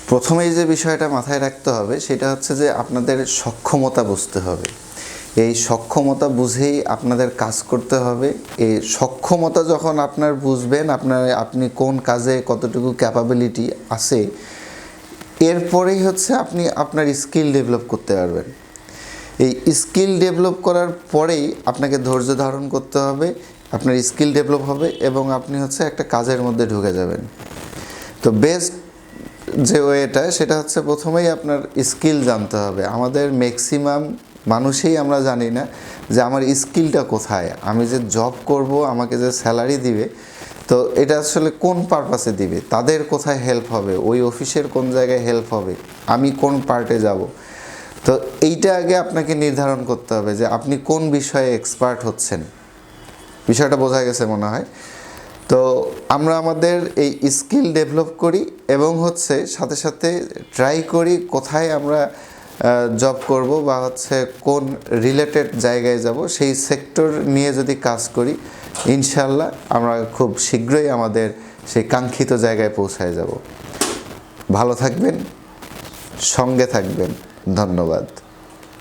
প্রথমেই যে বিষয়টা মাথায় রাখতে হবে সেটা হচ্ছে যে আপনাদের সক্ষমতা বুঝতে হবে। এই সক্ষমতা বুঝেই আপনাদের কাজ করতে হবে। এই সক্ষমতা যখন আপনার বুঝবেন, আপনি কোন কাজে কতটুকু ক্যাপাবিলিটি আছে, এরপরেই হচ্ছে আপনি আপনার স্কিল ডেভেলপ করতে পারবেন। এই স্কিল ডেভেলপ করার পরেই আপনাকে ধৈর্য ধারণ করতে হবে, আপনার স্কিল ডেভেলপ হবে এবং আপনি হচ্ছে একটা কাজের মধ্যে ঢুকে যাবেন। তো বেস্ট যে ওয়েটা সেটা হচ্ছে প্রথমেই আপনার স্কিল জানতে হবে। আমাদের ম্যাক্সিমাম মানুষই আমরা জানি না যে আমার স্কিলটা কোথায়, আমি যে জব করব, আমাকে যে স্যালারি দিবে, তো এটা আসলে কোন পারপাসে দিবে, তাদের কোথায় হেল্প হবে, ওই অফিসের কোন জায়গায় হেল্প হবে, আমি কোন পার্টে যাব। তো এইটা আগে আপনাকে নির্ধারণ করতে হবে যে আপনি কোন বিষয়ে এক্সপার্ট হচ্ছেন। বিষয়টা বোঝা গেছে মনে হয়। তো আমরা আমাদের এই স্কিল ডেভেলপ করি এবং হচ্ছে সাথে সাথে ট্রাই করি কোথায় আমরা জব করব বা হচ্ছে কোন রিলেটেড জায়গায় যাব, সেই সেক্টর নিয়ে যদি কাজ করি, ইনশাল্লাহ আমরা খুব শীঘ্রই আমাদের সেই কাঙ্ক্ষিত জায়গায় পৌঁছায় যাব। ভালো থাকবেন, সঙ্গে থাকবেন। ধন্যবাদ।